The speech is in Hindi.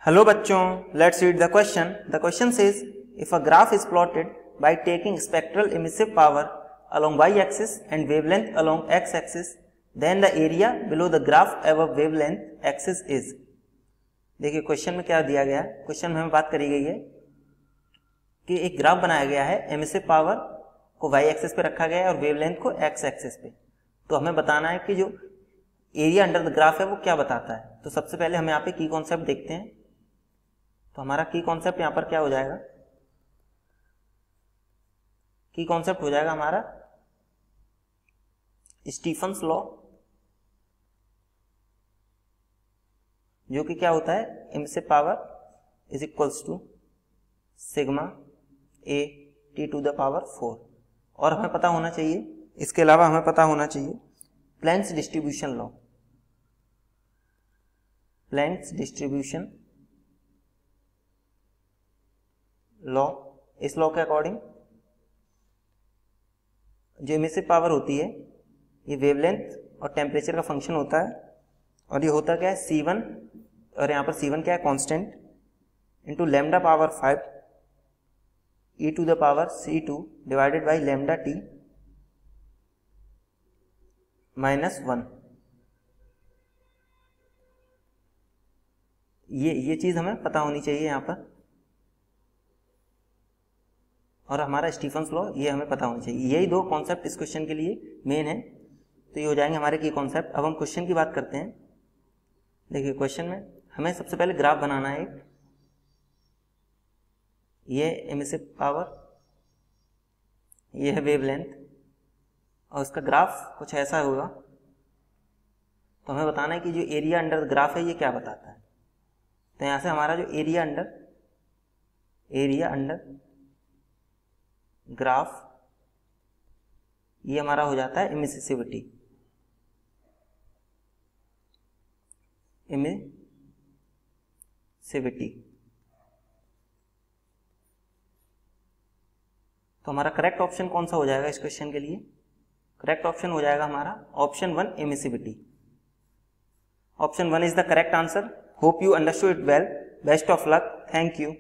हेलो बच्चों, let's read the question. The question says if a graph is plotted by taking spectral emissive power along y axis and wavelength along x axis, then the area below the graph above wavelength axis is. देखिए क्वेश्चन में क्या दिया गया है. क्वेश्चन में हमें बात करी गई है कि एक ग्राफ बनाया गया है, एमिसिव पावर को y एक्सिस पे रखा गया है और वेवलेंथ को x एक्सिस पे. तो हमें बताना है कि जो एरिया अंडर द ग्राफ है वो क्या बताता है. तो सबसे पहले हम यहाँ पे की कॉन्सेप्ट देखते हैं. तो हमारा की कॉन्सेप्ट यहाँ पर क्या हो जाएगा, की कॉन्सेप्ट हो जाएगा हमारा स्टीफन्स लॉ, जो कि क्या होता है, emissive power is equals to sigma A T to the power 4. और हमें पता होना चाहिए, इसके अलावा हमें पता होना चाहिए Planck's distribution law. Planck's distribution law, इस लॉ के अकॉर्डिंग जो एमिसिव पावर होती है ये वेवलेंथ और टेम्परेचर का फंक्शन होता है. और ये होता क्या है, C1, और यहाँ पर C1 क्या है, constant, into lambda power 5 e to the power C2 divided by lambda t minus 1. ये चीज हमें पता होनी चाहिए यहाँ पर. और हमारा स्टीफन्स लॉ ये हमें पता होना चाहिए. यही दो कॉन्सेप्ट इस क्वेश्चन के लिए मेन है. तो ये हो जाएंगे हमारे की कॉन्सेप्ट. अब हम क्वेश्चन की बात करते हैं. देखिए क्वेश्चन में हमें सबसे पहले ग्राफ बनाना है एक. ये एमिसिव पावर, ये है वेवलेंथ, और उसका ग्राफ कुछ ऐसा होगा. तो हमें बताना है कि जो एरिया अंडर ग्राफ है ये क्या बताता है. तो यहाँ से हमारा जो एरिया अंडर ग्राफ, ये हमारा हो जाता है एमिसिविटी. तो हमारा करेक्ट ऑप्शन कौन सा हो जाएगा इस क्वेश्चन के लिए. करेक्ट ऑप्शन हो जाएगा हमारा option 1, emissivity. Option 1 is the correct answer. Hope you understood it well. Best of luck. Thank you.